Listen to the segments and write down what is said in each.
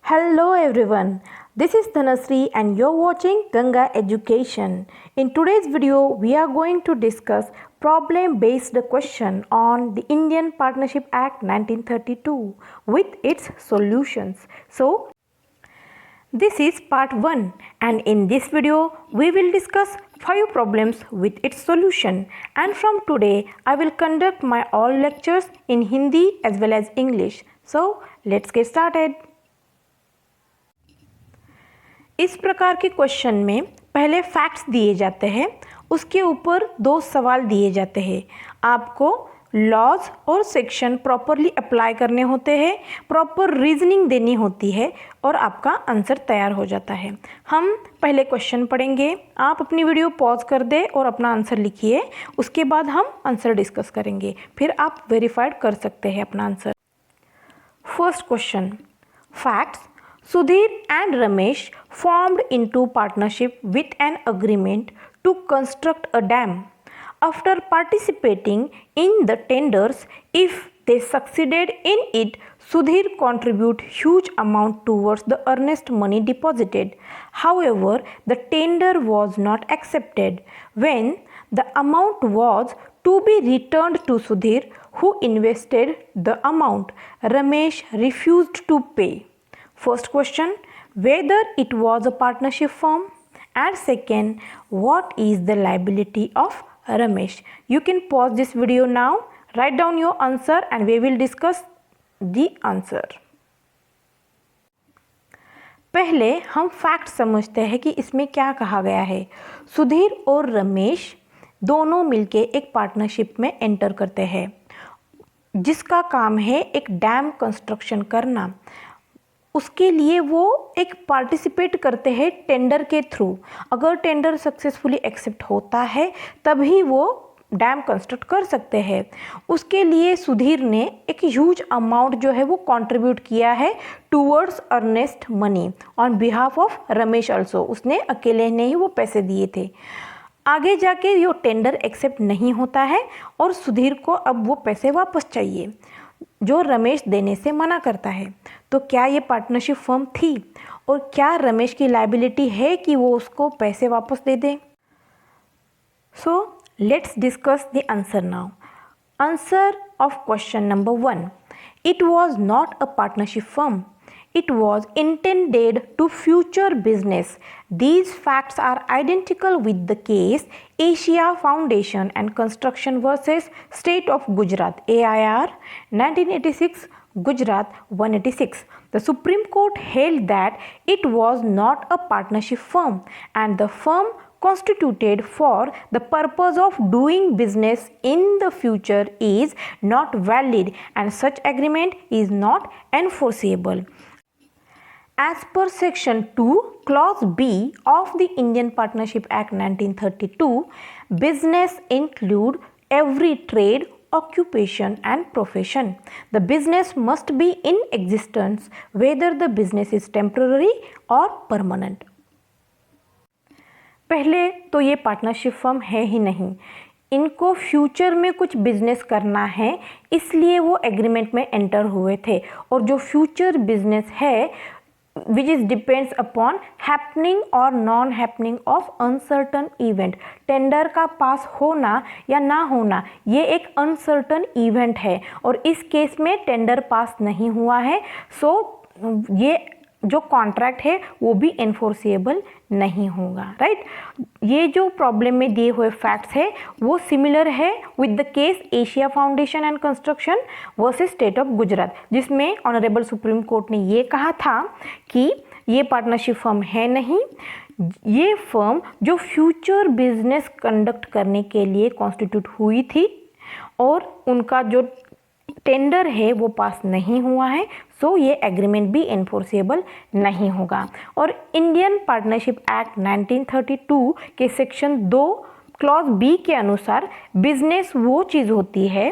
Hello everyone, this is Dhanasri and you're watching Ganga Education. In today's video, we are going to discuss problem-based question on the Indian Partnership Act 1932 with its solutions. So, this is part 1 and in this video, we will discuss 5 problems with its solution, and from today, I will conduct my all lectures in Hindi as well as English. So, let's get started. इस प्रकार के question में पहले facts दिए जाते हैं, उसके ऊपर 2 सवाल दिए जाते हैं। आपको लॉज और सेक्शन प्रॉपरली अप्लाई करने होते हैं, प्रॉपर रीजनिंग देनी होती है और आपका आंसर तैयार हो जाता है। हम पहले क्वेश्चन पढ़ेंगे, आप अपनी वीडियो पॉज कर दें और अपना आंसर लिखिए, उसके बाद हम आंसर डिस्कस करेंगे, फिर आप वेरीफाइड कर सकते हैं अपना answer. First question, facts. Sudhir and Ramesh formed into partnership with an agreement to construct a dam. After participating in the tenders, if they succeeded in it, Sudhir contribute huge amount towards the earnest money deposited. However, the tender was not accepted. When the amount was to be returned to Sudhir, who invested the amount, Ramesh refused to pay. First question, whether it was a partnership firm, and second, what is the liability of Ramesh. You can pause this video now, write down your answer and we will discuss the answer. पहले हम fact समझते हैं कि इसमें क्या कहा गया है। सुधीर और रमेश दोनों मिलके एक पार्टनरशिप में एंटर करते हैं, जिसका काम है एक डैम कंस्ट्रक्शन करना। उसके लिए वो एक पार्टिसिपेट करते हैं टेंडर के थ्रू। अगर टेंडर सक्सेसफुली एक्सेप्ट होता है तभी वो डैम कंस्ट्रक्ट कर सकते हैं। उसके लिए सुधीर ने एक ह्यूज अमाउंट जो है वो कंट्रीब्यूट किया है towards earnest money on behalf of Ramesh also. उसने अकेले ने ही वो पैसे दिए थे। आगे जाके ये टेंडर एक्सेप्ट नहीं होता है और सुधीर को अब वो पैसे वापस चाहिए जो रमेश देने से मना करता है। तो क्या ये पार्टनरशिप फर्म थी और क्या रमेश की लायबिलिटी है कि वो उसको पैसे वापस दे दे? So let's discuss the answer now. Answer of question number 1, it was not a partnership firm. It was intended to future business. These facts are identical with the case Asia Foundation and Construction versus State of Gujarat, AIR 1986, Gujarat 186. The Supreme Court held that it was not a partnership firm and the firm constituted for the purpose of doing business in the future is not valid and such agreement is not enforceable. As per Section 2, Clause B of the Indian Partnership Act 1932, business include every trade, occupation and profession. The business must be in existence whether the business is temporary or permanent. पहले तो ये partnership firm है ही नहीं, इनको future में कुछ business करना है इसलिए वो एग्रीमेंट में एंटर हुए थे। और जो फ्यूचर बिजनेस है which is depends upon happening or non happening of uncertain event. Tender का पास होना या ना होना ये एक अनसर्टन इवेंट है और इस केस में टेंडर पास नहीं हुआ है। सो ये जो कॉन्ट्रैक्ट है वो भी एनफोर्सेबल नहीं होगा, राइट। ये जो प्रॉब्लम में दिए हुए फैक्ट्स है वो सिमिलर है with the case Asia foundation and construction versus state of Gujarat, जिसमें ऑनरेबल सुप्रीम कोर्ट ने ये कहा था कि ये पार्टनरशिप फर्म है नहीं, ये फर्म जो फ्यूचर बिजनेस कंडक्ट करने के लिए कॉन्स्टिट्यूट हुई थी और उनका जो टेंडर है वो पास नहीं हुआ है। सो ये एग्रीमेंट भी एनफोर्सेबल नहीं होगा। और इंडियन पार्टनरशिप एक्ट 1932 के सेक्शन 2 क्लॉज बी के अनुसार बिजनेस वो चीज़ होती है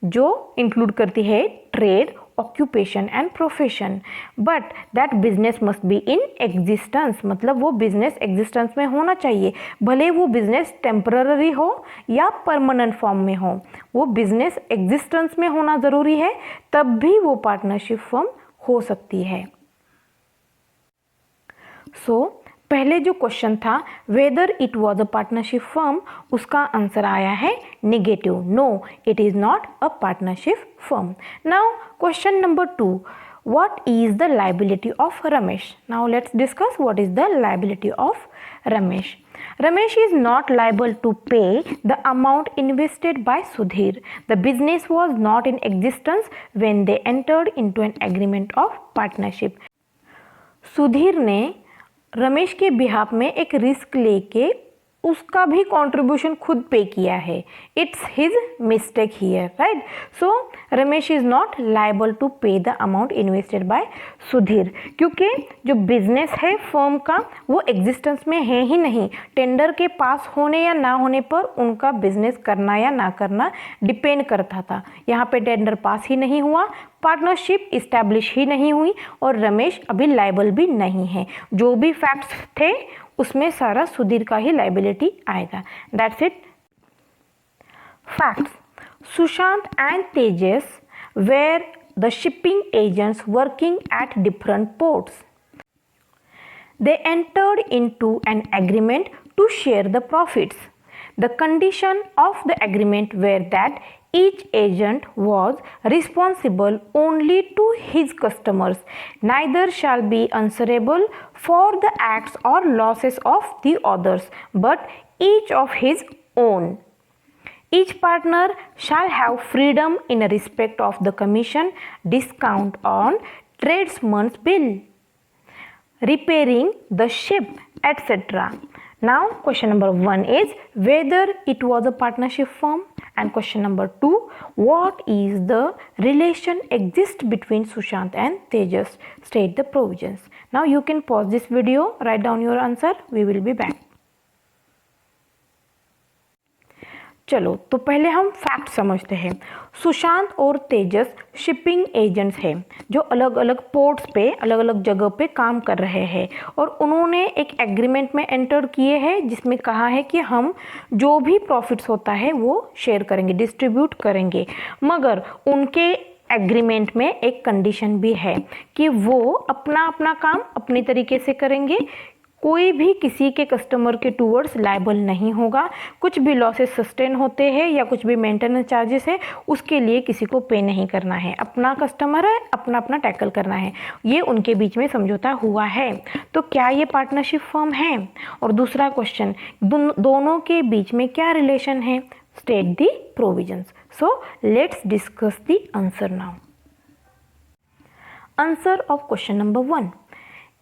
जो इंक्लूड करती है trade, occupation and profession, but that business must be in existence. मतलब वो बिजनेस एग्जिस्टेंस में होना चाहिए, भले वो बिजनेस टेम्पररी हो या परमानेंट फॉर्म में हो, वो बिजनेस एग्जिस्टेंस में होना ज़रूरी है, तब भी वो पार्टनरशिप फर्म हो सकती है। पहले जो क्वेश्चन था whether it was a partnership firm, उसका आंसर आया है negative, no it is not a partnership firm. Now question number 2, what is the liability of Ramesh? Now let's discuss what is the liability of Ramesh. Ramesh is not liable to pay the amount invested by Sudhir. The business was not in existence when they entered into an agreement of partnership. Sudhir ने रमेश के behalf में एक risk लेके उसका भी contribution खुद पे किया है। It's his mistake here, right. So Ramesh is not liable to pay the amount invested by Sudhir, क्योंकि जो बिजनेस है फर्म का वो एग्जिस्टेंस में है ही नहीं। टेंडर के पास होने या ना होने पर उनका बिजनेस करना या ना करना डिपेंड करता था। यहाँ पे टेंडर पास ही नहीं हुआ, पार्टनरशिप इस्टेब्लिश ही नहीं हुई और रमेश अभी लायबल भी नहीं है। जो भी फैक्ट्स थे उसमें सारा सुधीर का ही लायबिलिटी आएगा। That's it. Facts, Sushant and Tejas were the shipping agents working at different ports. They entered into an agreement to share the profits. The condition of the agreement were that each agent was responsible only to his customers. Neither shall be answerable for the acts or losses of the others, but each of his own. Each partner shall have freedom in respect of the commission, discount on tradesman's bill, repairing the ship, etc. Now question number 1 is whether it was a partnership firm, and question number 2, what is the relation exist between Sushant and Tejas? State the provisions. Now you can pause this video, write down your answer, we will be back. चलो तो पहले हम fact समझते हैं। सुशांत और तेजस shipping agents हैं जो अलग अलग पोर्ट्स पे अलग अलग जगह पे काम कर रहे हैं और उन्होंने एक एग्रीमेंट में एंटर किए हैं जिसमें कहा है कि हम जो भी प्रॉफिट्स होता है वो शेयर करेंगे, डिस्ट्रीब्यूट करेंगे। मगर उनके एग्रीमेंट में एक कंडीशन भी है कि वो अपना अपना काम अपनी तरीके से करेंगे, कोई भी किसी के कस्टमर के टूवर्ड्स लायबल नहीं होगा। कुछ भी लॉसेस सस्टेन होते हैं या कुछ भी मेंटेनेंस चार्जेस है उसके लिए किसी को पे नहीं करना है। अपना कस्टमर है, अपना अपना टैकल करना है। ये उनके बीच में समझौता हुआ है। तो क्या ये पार्टनरशिप फर्म है? और दूसरा क्वेश्चन, दोनों के बीच में क्या रिलेशन है? State the provisions. So let's discuss the answer now. Answer of question number 1,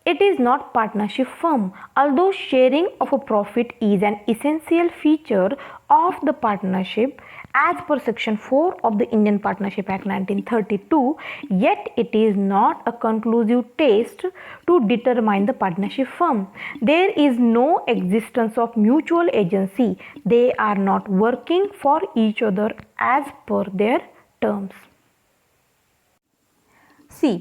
it is not partnership firm. Although sharing of a profit is an essential feature of the partnership as per section 4 of the Indian Partnership Act 1932, yet it is not a conclusive test to determine the partnership firm. There is no existence of mutual agency. They are not working for each other as per their terms. See,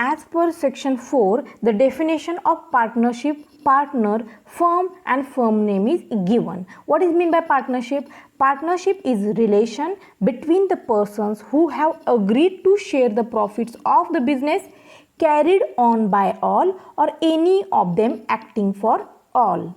as per section 4, the definition of partnership, partner, firm and firm name is given. What is meant by partnership? Partnership is relation between the persons who have agreed to share the profits of the business carried on by all or any of them acting for all.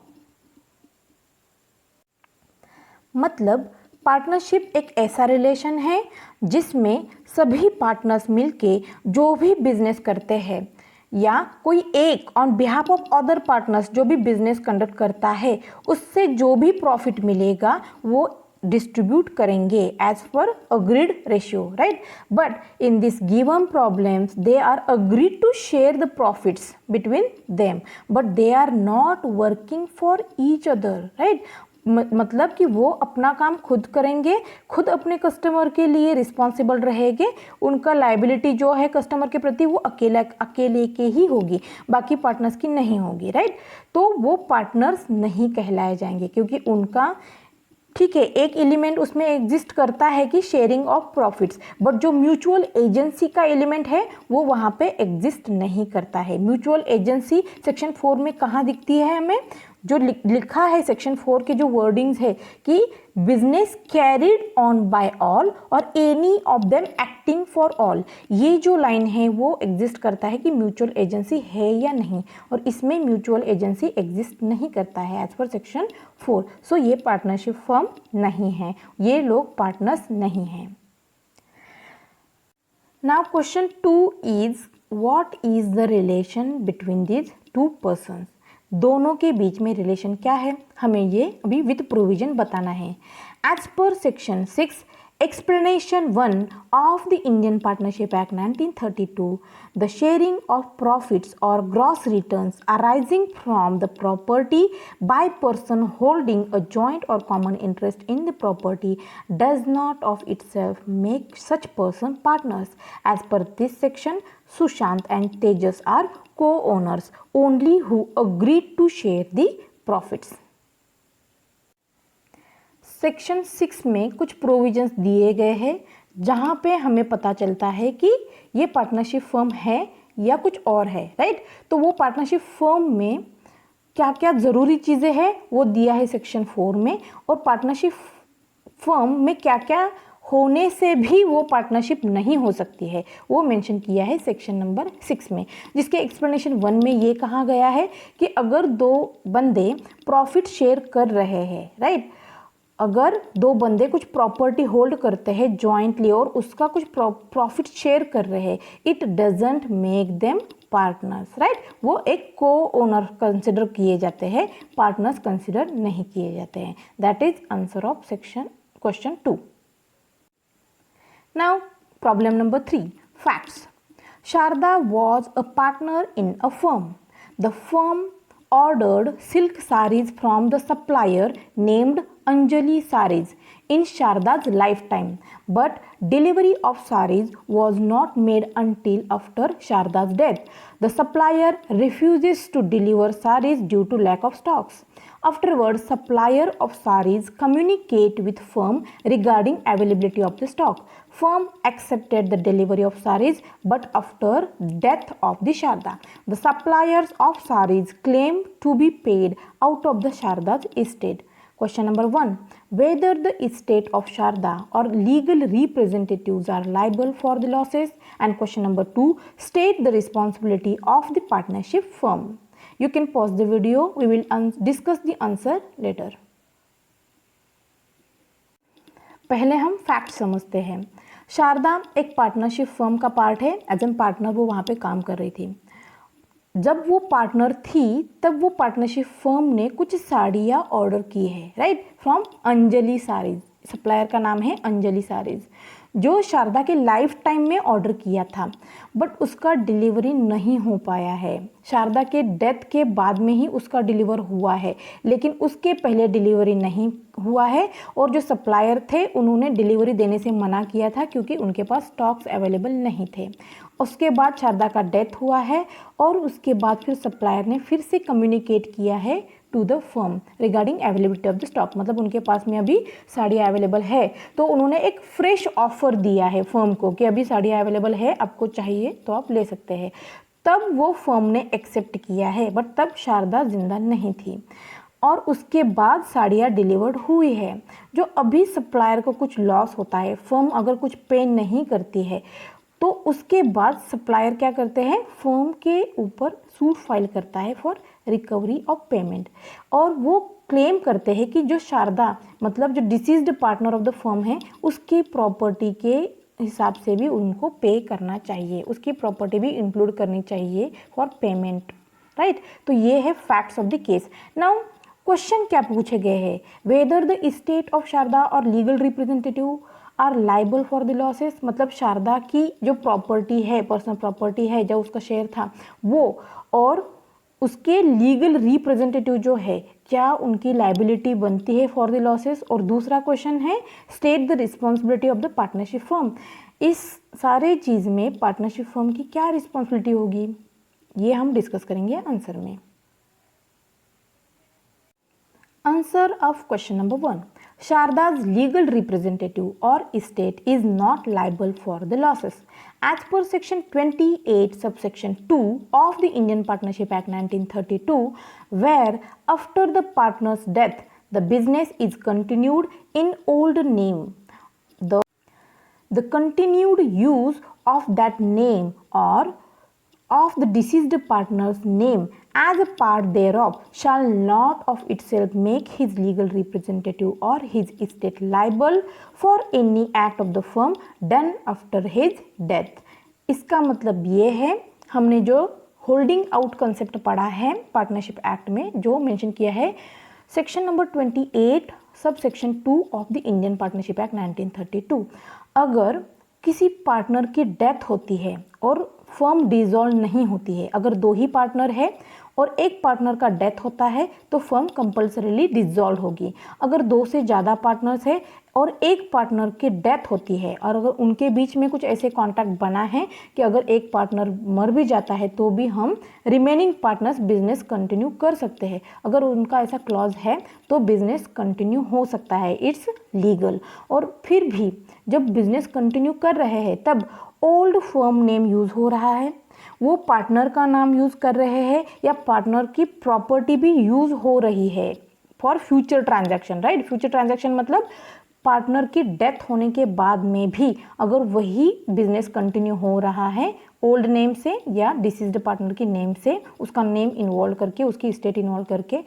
मतलब partnership एक ऐसा relation है जिसमें सभी partners मिलके जो भी business करते हैं या कोई एक on behalf of other partners जो भी बिजनेस कंडक्ट करता है उससे जो भी प्रॉफिट मिलेगा वो डिस्ट्रीब्यूट करेंगे as per agreed ratio, right. But in this given problems they are agreed to share the profits between them but they are not working for each other, right. मतलब कि वो अपना काम खुद करेंगे, खुद अपने कस्टमर के लिए रिस्पॉन्सिबल रहेंगे। उनका लायबिलिटी जो है कस्टमर के प्रति वो अकेले के ही होगी, बाकी पार्टनर्स की नहीं होगी, राइट। तो वो पार्टनर्स नहीं कहलाए जाएंगे क्योंकि उनका ठीक है एक एलिमेंट उसमें एग्जिस्ट करता है कि शेयरिंग ऑफ प्रॉफिट्स, बट जो म्यूचुअल एजेंसी का एलिमेंट है वो वहाँ पे एग्जिस्ट नहीं करता है। म्यूचुअल एजेंसी सेक्शन 4 में कहाँ दिखती है हमें? जो लिखा है सेक्शन 4 के जो वर्डिंग्स है कि business carried on by all or any of them acting for all, ये जो लाइन है वो एग्जिस्ट करता है कि म्यूचुअल एजेंसी है या नहीं, और इसमें म्यूचुअल एजेंसी एग्जिस्ट नहीं करता है एज पर सेक्शन 4। सो ये पार्टनरशिप फर्म नहीं है, ये लोग पार्टनर्स नहीं हैं। Now question 2 is what is the relation between these two persons, दोनों के बीच में रिलेशन क्या है, हमें ये अभी विद प्रोविजन बताना है। As per section 6 explanation 1 of the Indian Partnership Act 1932, the sharing of profits or gross returns arising from the property by person holding a joint or common interest in the property does not of itself make such person partners. As per this section, Sushant and Tejas are co-owners only who agreed to share the profits. Section 6 में कुछ provisions दिए गए हैं जहाँ पे हमें पता चलता है कि ये पार्टनरशिप फर्म है या कुछ और है, राइट। तो वो पार्टनरशिप फर्म में क्या क्या ज़रूरी चीज़ें हैं वो दिया है सेक्शन 4 में, और पार्टनरशिप फर्म में क्या क्या होने से भी वो पार्टनरशिप नहीं हो सकती है वो मेंशन किया है सेक्शन नंबर 6 में, जिसके एक्सप्लेनेशन 1 में ये कहा गया है कि अगर दो बंदे प्रॉफिट शेयर कर रहे हैं, राइट, अगर दो बंदे कुछ प्रॉपर्टी होल्ड करते हैं जॉइंटली और उसका कुछ प्रॉफिट शेयर कर रहे हैं, it doesn't make them partners, right. वो एक को ओनर कंसिडर किए जाते हैं, पार्टनर्स कंसिडर नहीं किए जाते हैं। That is answer of section question 2। Now problem number 3, facts. Sharda was a partner in a firm. The firm ordered silk sarees from the supplier named Anjali Sarees in Sharda's lifetime, but delivery of sarees was not made until after Sharda's death. The supplier refuses to deliver sarees due to lack of stocks. Afterwards, supplier of sarees communicate with firm regarding availability of the stock. Firm accepted the delivery of sarees, but after death of the Sharda, the suppliers of sarees claim to be paid out of the Sharda's estate. Question number 1. Whether the estate of Sharda or legal representatives are liable for the losses. And question number 2. State the responsibility of the partnership firm. You can pause the video. We will discuss the answer later. पहले हम fact समझते हैं। शारदा एक partnership firm का part है, as an partner वो वहाँ पे काम कर रही थी। जब वो पार्टनर थी तब वो पार्टनरशिप फर्म ने कुछ साड़ियाँ ऑर्डर की है, right, from Anjali saris. Supplier का नाम है अंजलि साड़ीज, जो शारदा के लाइफ टाइम में ऑर्डर किया था, बट उसका डिलीवरी नहीं हो पाया है। शारदा के डेथ के बाद में ही उसका डिलीवर हुआ है, लेकिन उसके पहले डिलीवरी नहीं हुआ है, और जो सप्लायर थे उन्होंने डिलीवरी देने से मना किया था क्योंकि उनके पास स्टॉक्स अवेलेबल नहीं थे। उसके बाद शारदा का डेथ हुआ है, और उसके बाद फिर सप्लायर ने फिर से कम्युनिकेट किया है to the firm regarding availability of the stock, मतलब उनके पास में अभी साड़ियाँ अवेलेबल है, तो उन्होंने एक फ्रेश ऑफर दिया है फर्म को कि अभी साड़ियाँ अवेलेबल है, आपको चाहिए तो आप ले सकते हैं। तब वो फर्म ने एक्सेप्ट किया है, बट तब शारदा जिंदा नहीं थी, और उसके बाद साड़ियाँ डिलीवर्ड हुई है। जो अभी सप्लायर को कुछ लॉस होता है, फर्म अगर कुछ पे नहीं करती है, तो उसके बाद सप्लायर क्या करते हैं, फर्म के ऊपर सूट फाइल करता है फॉर रिकवरी ऑफ पेमेंट, और वो क्लेम करते हैं कि जो शारदा मतलब जो deceased partner of the firm है उसकी प्रॉपर्टी के हिसाब से भी उनको पे करना चाहिए, उसकी प्रॉपर्टी भी इंक्लूड करनी चाहिए फॉर पेमेंट, राइट। तो ये है facts of the case. Now question क्या पूछे गए हैं, whether the estate of Sharda और legal representative are liable for the losses, मतलब शारदा की जो प्रॉपर्टी है, पर्सनल प्रॉपर्टी है, जो उसका शेयर था वो, और उसके लीगल रिप्रेजेंटेटिव जो है, क्या उनकी लाइबिलिटी बनती है फॉर द लॉसेस। और दूसरा क्वेश्चन है state the responsibility of the partnership firm. इस सारे चीज़ में पार्टनरशिप फर्म की क्या रिस्पॉन्सिबिलिटी होगी, ये हम डिस्कस करेंगे आंसर में। Answer of question number 1. Sharda's legal representative or estate is not liable for the losses. As per section 28 subsection 2 of the Indian Partnership Act 1932, where after the partner's death the business is continued in old name, the continued use of that name or of the deceased partner's name as a part thereof shall not of itself make his legal representative or his estate liable for any act of the firm done after his death. इसका मतलब ये है, हमने जो holding out concept पढ़ा है partnership act में, जो मेंशन किया है section number 28 sub section 2 of the Indian partnership act 1932, अगर किसी पार्टनर की डेथ होती है और फर्म डिसॉल्व नहीं होती है, अगर दो ही पार्टनर है और एक पार्टनर का डेथ होता है तो फर्म कंपल्सरीली डिसॉल्व होगी। अगर दो से ज़्यादा पार्टनर्स है और एक पार्टनर की डेथ होती है और अगर उनके बीच में कुछ ऐसे कॉन्ट्रैक्ट बना है कि अगर एक पार्टनर मर भी जाता है तो भी हम रिमेनिंग पार्टनर्स बिजनेस कंटिन्यू कर सकते हैं। अगर उनका ऐसा क्लॉज है तो बिजनेस कंटिन्यू हो सकता है, इट्स लीगल। और फिर भी जब बिजनेस कंटिन्यू कर रहे हैं तब ओल्ड फर्म नेम यूज़ हो रहा है, वो पार्टनर का नाम यूज़ कर रहे हैं या पार्टनर की प्रॉपर्टी भी यूज़ हो रही है for future transaction, right. Future transaction मतलब पार्टनर की डेथ होने के बाद में भी अगर वही बिजनेस कंटिन्यू हो रहा है ओल्ड नेम से या डिसीज्ड पार्टनर की नेम से, उसका नेम इन्वॉल्व करके, उसकी स्टेट इन्वॉल्व करके,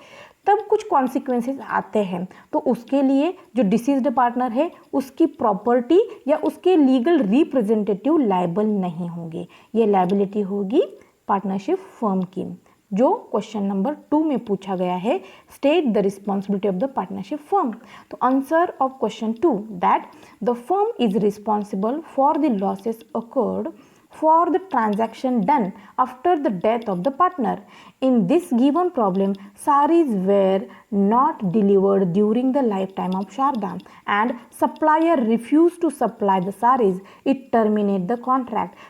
तब कुछ कॉन्सिक्वेंसेस आते हैं। तो उसके लिए जो डिसीज्ड पार्टनर है उसकी प्रॉपर्टी या उसके लीगल रिप्रेजेंटेटिव लायबल नहीं होंगे, ये लायबिलिटी होगी पार्टनरशिप फर्म की, जो क्वेश्चन नंबर 2 में पूछा गया है, state the responsibility of the partnership firm. तो answer of question 2 that the firm is responsible for the losses accrued for the transaction done after the death of the partner. In this given problem, sarees were not delivered during the lifetime of Sharda and supplier refused to supply the sarees. It terminated the contract.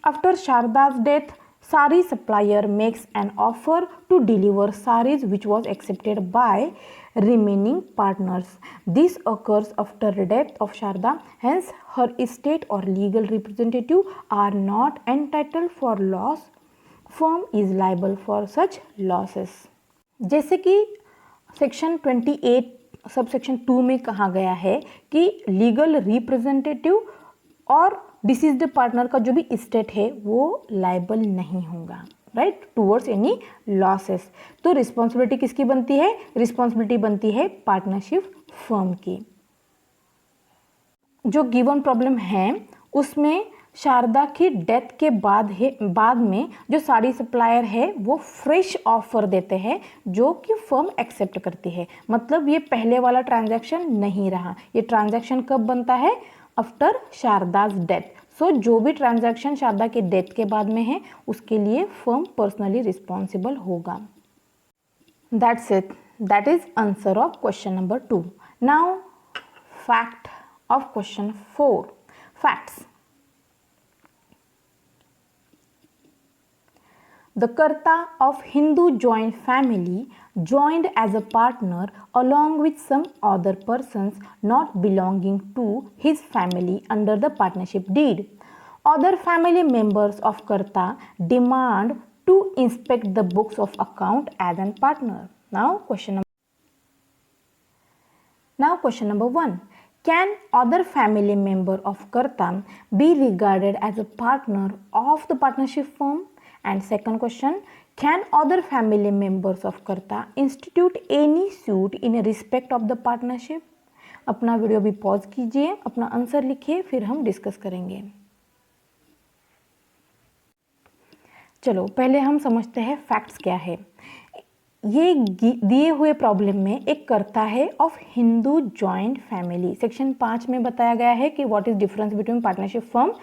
After Sharda's death, saree supplier makes an offer to deliver sarees which was accepted by remaining partners. This occurs after the death of Sharda, hence her estate or legal representative are not entitled for loss. Firm is liable for such losses. जैसे कि section 28 sub section 2 में कहा गया है कि legal representative और deceased partner का जो भी एस्टेट है वो लायबल नहीं होगा, राइट, टूवर्ड्स एनी लॉसेस। तो रिस्पॉन्सिबिलिटी किसकी बनती है? रिस्पॉन्सिबिलिटी बनती है पार्टनरशिप फर्म की। जो गिवन प्रॉब्लम है उसमें शारदा की डेथ के बाद में जो साड़ी सप्लायर है वो फ्रेश ऑफर देते हैं जो कि फर्म एक्सेप्ट करती है। मतलब ये पहले वाला ट्रांजैक्शन नहीं रहा, ये ट्रांजैक्शन कब बनता है? After शारदाज death. सो जो भी ट्रांजैक्शन शारदा के डेथ के बाद में है उसके लिए फर्म पर्सनली रिस्पॉन्सिबल होगा। That's it, that is answer of question number 2। Now fact of question 4। Facts. The Karta of Hindu joint family joined as a partner along with some other persons not belonging to his family under the partnership deed. Other family members of Karta demand to inspect the books of account as a partner. Now question number 1. Can other family member of Karta be regarded as a partner of the partnership firm? And second question, can other family members of Karta institute any suit in respect of the partnership? अपना video भी pause कीजिए, अपना answer लिखिए, फिर हम discuss करेंगे। चलो पहले हम समझते हैं फैक्ट्स क्या है। ये दिए हुए प्रॉब्लम में एक कर्ता है of Hindu joint family. Section 5 में बताया गया है कि what is difference between partnership firm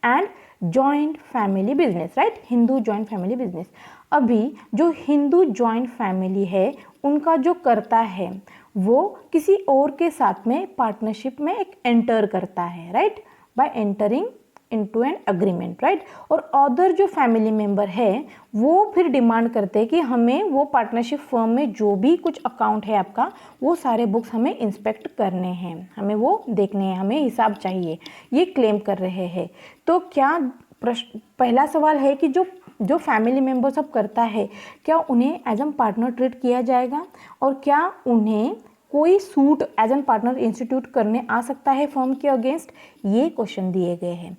and joint family business, right, Hindu joint family business. अभी जो हिंदू जॉइंट फैमिली है उनका जो कर्ता है वो किसी और के साथ में पार्टनरशिप में एक एंटर करता है, right, bye entering into an agreement, right. और अदर जो फैमिली मेंबर है वो फिर डिमांड करते हैं कि हमें वो पार्टनरशिप फर्म में जो भी कुछ अकाउंट है आपका, वो सारे बुक्स हमें इंस्पेक्ट करने हैं, हमें वो देखने हैं, हमें हिसाब चाहिए, ये क्लेम कर रहे हैं। तो क्या पहला सवाल है कि जो फैमिली मेंबर सब करता है, क्या उन्हें एज एन पार्टनर ट्रीट किया जाएगा, और क्या उन्हें कोई suit as an partner institute करने आ सकता है फर्म के अगेंस्ट, ये क्वेश्चन दिए गए हैं।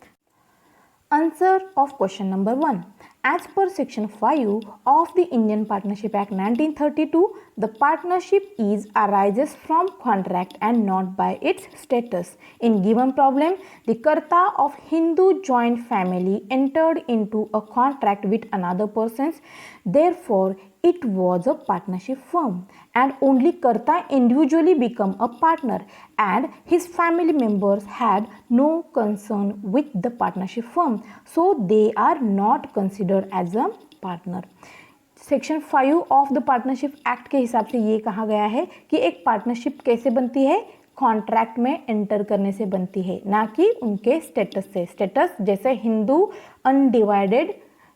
Answer of question number 1, as per section 5 of the Indian Partnership Act 1932, the partnership arises from contract and not by its status. In given problem, the karta of Hindu joint family entered into a contract with another person, therefore it was a partnership firm, and only karta individually become a partner, and his family members had no concern with the partnership firm, so they are not considered as a partner. Section 5 of the partnership act के हिसाब से ये कहा गया है कि एक partnership कैसे बनती है, कॉन्ट्रैक्ट में एंटर करने से बनती है, ना कि उनके स्टेटस से। स्टेटस जैसे Hindu undivided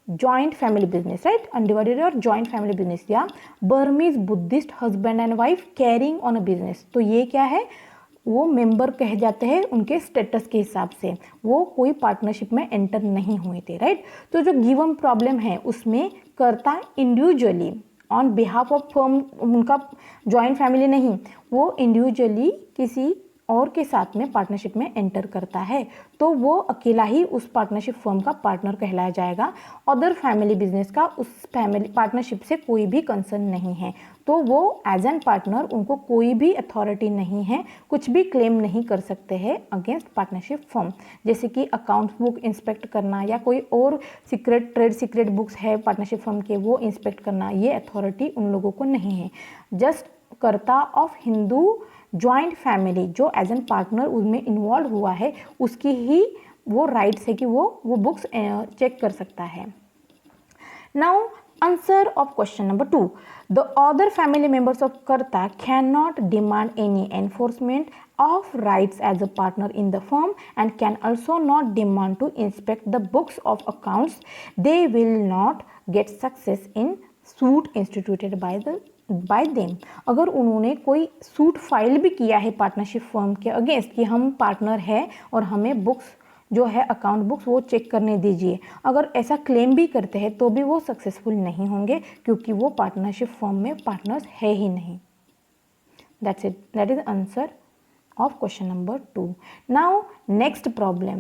joint family business, right, undivided और जॉइंट फैमिली बिजनेस, या Burmese Buddhist husband and wife carrying on a business, तो ये क्या है, वो मेंबर कह जाते हैं उनके स्टेटस के हिसाब से, वो कोई पार्टनरशिप में एंटर नहीं हुए थे, राइट। तो जो गिवन प्रॉब्लम है उसमें कर्ता individually on behalf of firm, उनका जॉइंट फैमिली नहीं, वो इंडिविजुअली किसी और के साथ में पार्टनरशिप में एंटर करता है, तो वो अकेला ही उस पार्टनरशिप फर्म का पार्टनर कहलाया जाएगा। अदर फैमिली बिजनेस का उस फैमिली पार्टनरशिप से कोई भी कंसर्न नहीं है, तो वो एज एन पार्टनर उनको कोई भी अथॉरिटी नहीं है, कुछ भी क्लेम नहीं कर सकते हैं अगेंस्ट पार्टनरशिप फर्म, जैसे कि अकाउंट बुक इंस्पेक्ट करना या कोई और सीक्रेट ट्रेड सीक्रेट बुक्स है पार्टनरशिप फर्म के, वो इंस्पेक्ट करना, ये अथॉरिटी उन लोगों को नहीं है। जस्ट कर्ता ऑफ हिंदू जॉइंट फैमिली जो एज एन पार्टनर उसमें इन्वॉल्व हुआ है, उसकी ही वो राइट्स है कि वो बुक्स चेक कर सकता है। Now answer of question number 2, the other family members of karta can not demand any enforcement of rights as a partner in the firm and can also not demand to inspect the books of accounts. They will not get success in suit instituted by them. अगर उन्होंने कोई suit file भी किया है partnership firm के against कि हम partner है और हमें बुक्स जो है अकाउंट बुक्स वो चेक करने दीजिए, अगर ऐसा क्लेम भी करते हैं तो भी वो सक्सेसफुल नहीं होंगे, क्योंकि वो पार्टनरशिप फर्म में पार्टनर्स है ही नहीं। That's it, that is answer of question number 2. Now next problem,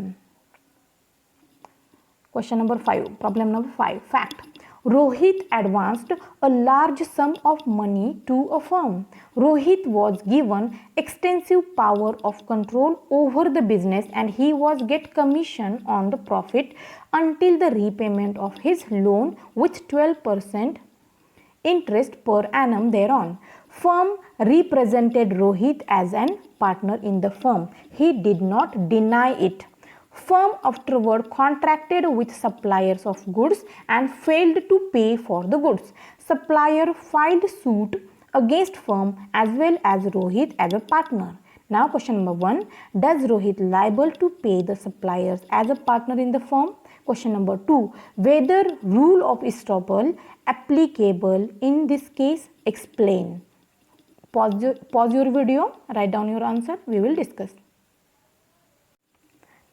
question number 5, problem number 5, fact. Rohit advanced a large sum of money to a firm. Rohit was given extensive power of control over the business and he was get commission on the profit until the repayment of his loan with 12% interest per annum thereon. Firm represented Rohit as an partner in the firm. He did not deny it. Firm afterward contracted with suppliers of goods and failed to pay for the goods. Supplier filed suit against firm as well as Rohit as a partner. Now question number 1, does Rohit liable to pay the suppliers as a partner in the firm? Question number 2, whether rule of estoppel applicable in this case, explain. Pause your video, write down your answer, we will discuss.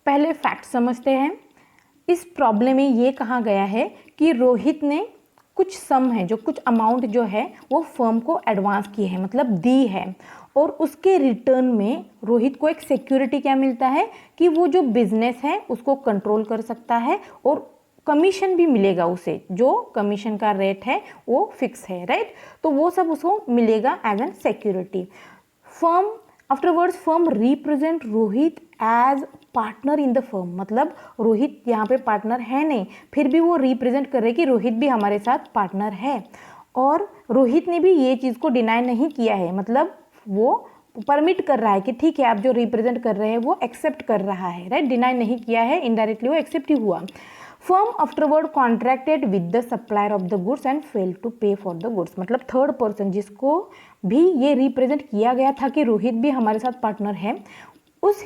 पहले fact समझते हैं। इस problem में ये कहा गया है कि रोहित ने कुछ सम है, जो कुछ अमाउंट जो है वो फर्म को एडवांस की है, मतलब दी है, और उसके रिटर्न में रोहित को एक सिक्योरिटी क्या मिलता है कि वो जो बिजनेस है उसको कंट्रोल कर सकता है और कमीशन भी मिलेगा उसे, जो कमीशन का रेट है वो फिक्स है, राइट। तो वो सब उसको मिलेगा as an security. Firm afterwards firm represent Rohit as partner in the firm, मतलब रोहित यहाँ पे पार्टनर है नहीं, फिर भी वो रिप्रेजेंट कर रहे कि रोहित भी हमारे साथ पार्टनर है, और रोहित ने भी ये चीज़ को डिनाई नहीं किया है, मतलब वो परमिट कर रहा है कि ठीक है आप जो रिप्रेजेंट कर रहे हैं वो एक्सेप्ट कर रहा है, राइट, डिनाई नहीं किया है, इनडायरेक्टली वो एक्सेप्ट ही हुआ। Firm afterward contracted with the supplier of the goods and fail to pay for the goods, मतलब थर्ड पर्सन जिसको भी ये रिप्रेजेंट किया गया था कि रोहित भी हमारे साथ पार्टनर है, उस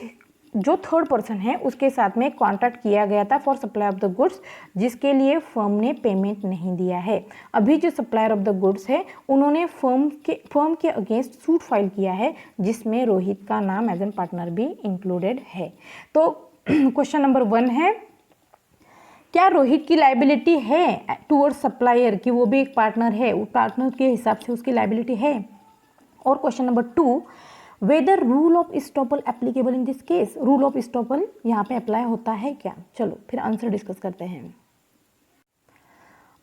जो थर्ड पर्सन है उसके साथ में कॉन्ट्रैक्ट किया गया था for supply of the goods, जिसके लिए फर्म ने पेमेंट नहीं दिया है। अभी जो सप्लायर ऑफ द गुड्स है उन्होंने फर्म के अगेंस्ट सूट फाइल किया है, जिसमें रोहित का नाम एज एन पार्टनर भी इंक्लूडेड है। तो क्वेश्चन नंबर 1 है, क्या रोहित की लाइबिलिटी है टूवर्ड सप्लायर कि वो भी एक पार्टनर है, उस पार्टनर के हिसाब से उसकी लाइबिलिटी है। और question number 2, whether rule of estoppel applicable in this case, rule of estoppel यहाँ पे अप्लाई होता है क्या। चलो फिर आंसर डिस्कस करते हैं।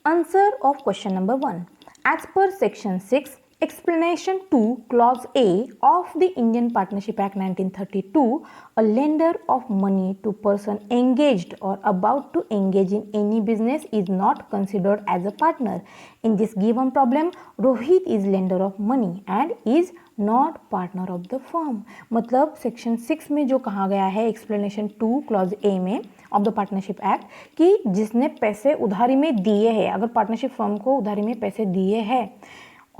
Answer of question number 1, as per section 6 explanation 2 clause A of the Indian Partnership Act 1932, a lender of money to person engaged or about to engage in any business is not considered as a partner. In this given problem, Rohit is lender of money and is not partner of the firm. मतलब section 6 में जो कहा गया है explanation 2 clause A में of the partnership act कि जिसने पैसे उधारी में दिए हैं, अगर पार्टनरशिप फर्म को उधारी में पैसे दिए हैं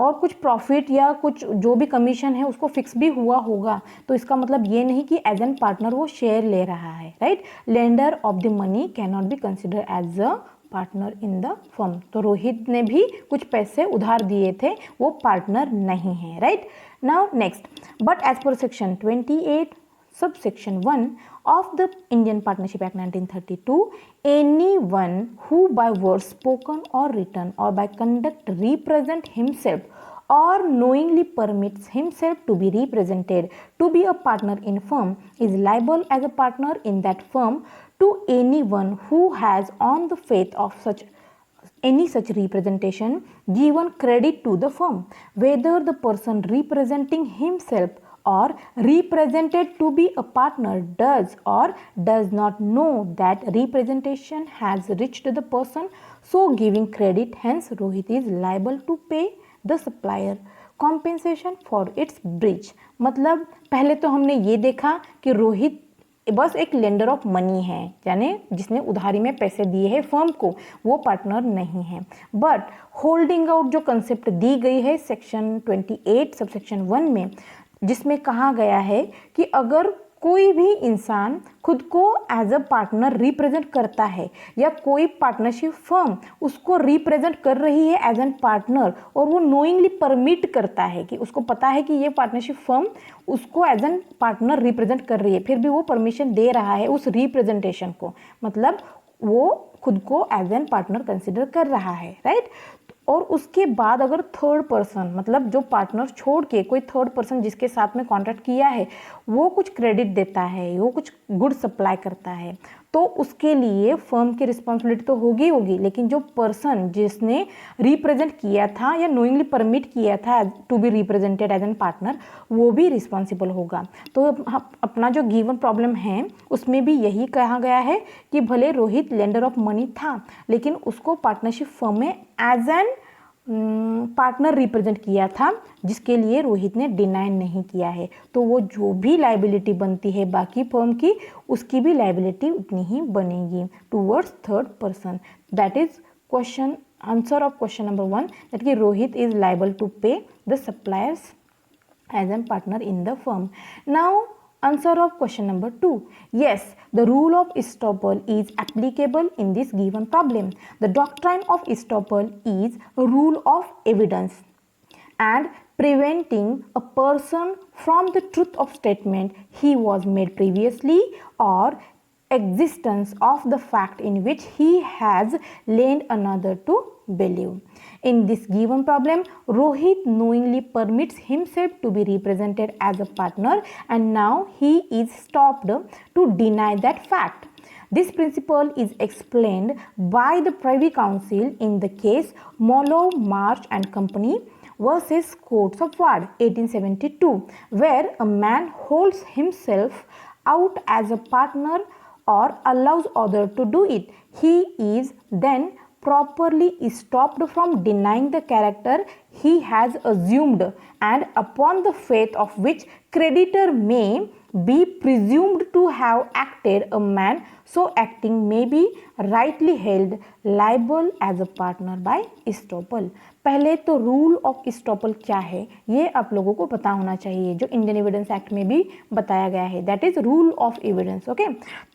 और कुछ प्रॉफिट या कुछ जो भी कमीशन है उसको फिक्स भी हुआ होगा, तो इसका मतलब ये नहीं कि एज एन पार्टनर वो शेयर ले रहा है, right. Lender of the money can not be consider as a partner in the firm. तो रोहित ने भी कुछ पैसे उधार दिए थे, वो पार्टनर नहीं है, right. Now next, but as per section 28 subsection 1 of the Indian Partnership Act 1932, anyone who by words spoken or written or by conduct represent himself or knowingly permits himself to be represented to be a partner in firm is liable as a partner in that firm to anyone who has on the faith of any such representation given credit to the firm, whether the person representing himself or represented to be a partner does or does not know that representation has reached the person so giving credit. Hence Rohit is liable to pay the supplier compensation for its breach. मतलब पहले तो हमने ये देखा कि रोहित बस एक lender of money है, यानी जिसने उधारी में पैसे दिए हैं फर्म को, वो पार्टनर नहीं है। बट होल्डिंग आउट जो कंसेप्ट दी गई है सेक्शन 28 सबसेक्शन 1 में, जिसमें कहा गया है कि अगर कोई भी इंसान खुद को एज अ पार्टनर रिप्रेजेंट करता है या कोई पार्टनरशिप फर्म उसको रिप्रेजेंट कर रही है एज एन पार्टनर और वो नोइंगली परमिट करता है कि उसको पता है कि ये पार्टनरशिप फर्म उसको एज एन पार्टनर रिप्रेजेंट कर रही है, फिर भी वो परमिशन दे रहा है उस रिप्रेजेंटेशन को, मतलब वो खुद को एज एन पार्टनर कंसिडर कर रहा है, राइट। और उसके बाद अगर थर्ड पर्सन, मतलब जो पार्टनर छोड़ के कोई थर्ड पर्सन जिसके साथ में कॉन्ट्रैक्ट किया है वो कुछ क्रेडिट देता है, वो कुछ गुड सप्लाई करता है, तो उसके लिए फर्म की रिस्पॉन्सिबिलिटी तो होगी, लेकिन जो पर्सन जिसने रिप्रेजेंट किया था या नोइंगली परमिट किया था to be represented as an partner, वो भी रिस्पॉन्सिबल होगा। तो अपना जो गिवन प्रॉब्लम है उसमें भी यही कहा गया है कि भले रोहित लेंडर ऑफ मनी था लेकिन उसको पार्टनरशिप फर्म में एज एन पार्टनर रिप्रेजेंट किया था, जिसके लिए रोहित ने डिनाई नहीं किया है, तो वो जो भी लाइबिलिटी बनती है बाकी फर्म की उसकी भी लाइबिलिटी उतनी ही बनेगी towards third person. That is question answer of question number 1, that कि Rohit is liable to pay the suppliers as an partner in the firm. Now answer of question number 2, yes, the rule of estoppel is applicable in this given problem. The doctrine of estoppel is a rule of evidence and preventing a person from the truth of statement he was made previously or existence of the fact in which he has led another to believe. In this given problem, Rohit knowingly permits himself to be represented as a partner and now he is stopped to deny that fact. This principle is explained by the Privy Council in the case Molo, March and Company versus Courts of Ward 1872, where a man holds himself out as a partner or allows others to do it. He is then properly stopped from denying the character he has assumed and upon the faith of which creditor may be presumed to have acted, a man so acting may be rightly held liable as a partner by estoppel. पहले तो rule of इस्टॉपल क्या है ये आप लोगों को पता होना चाहिए, जो इंडियन एविडेंस एक्ट में भी बताया गया है, that is rule of evidence. Okay,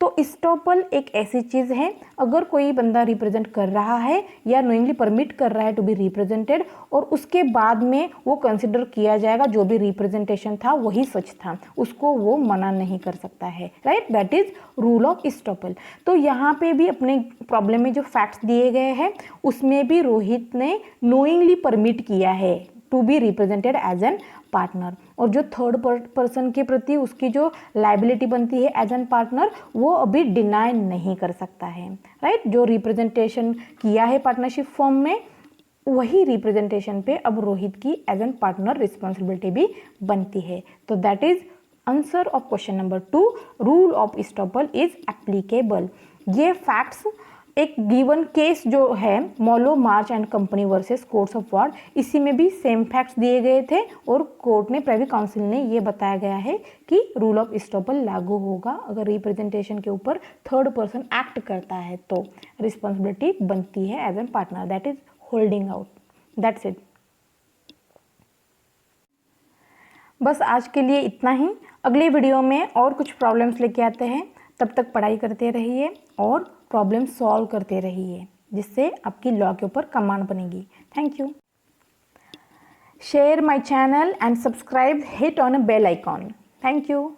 तो इस्टॉपल एक ऐसी चीज़ है, अगर कोई बंदा रिप्रेजेंट कर रहा है या नोइंगली परमिट कर रहा है टू बी रिप्रेजेंटेड, और उसके बाद में वो कंसिडर किया जाएगा जो भी रिप्रेजेंटेशन था वही सच था, उसको वो मना नहीं कर सकता है, right, that is rule of estoppel. तो यहाँ पे भी अपने प्रॉब्लम में जो फैक्ट्स दिए गए हैं उसमें भी रोहित ने नोइंगली परमिट किया है to be represented as an partner, और जो थर्ड पर्सन के प्रति उसकी जो लाइबिलिटी बनती है एज एन पार्टनर वो अभी डिनाई नहीं कर सकता है, राइट। जो रिप्रेजेंटेशन किया है पार्टनरशिप फॉर्म में वही रिप्रेजेंटेशन पे अब रोहित की एज एन पार्टनर रिस्पॉन्सिबिलिटी भी बनती है। तो that is answer of question number 2, rule of estoppel is applicable. ये फैक्ट्स एक गिवन केस जो है Mollwo March and company versus Court of Wards, इसी में भी सेम फैक्ट्स दिए गए थे और कोर्ट ने प्राइवेट काउंसिल ने ये बताया गया है कि रूल ऑफ इस्टॉपल लागू होगा अगर रिप्रेजेंटेशन के ऊपर थर्ड पर्सन एक्ट करता है तो रिस्पॉन्सिबिलिटी बनती है as an partner, that is holding out, that's it. बस आज के लिए इतना ही, अगले वीडियो में और कुछ प्रॉब्लम्स लेके आते हैं, तब तक पढ़ाई करते रहिए और प्रॉब्लम सॉल्व करते रहिए, जिससे आपकी लॉ के ऊपर कमांड बनेगी। Thank you. Share my channel and subscribe, hit on a bell icon. Thank you.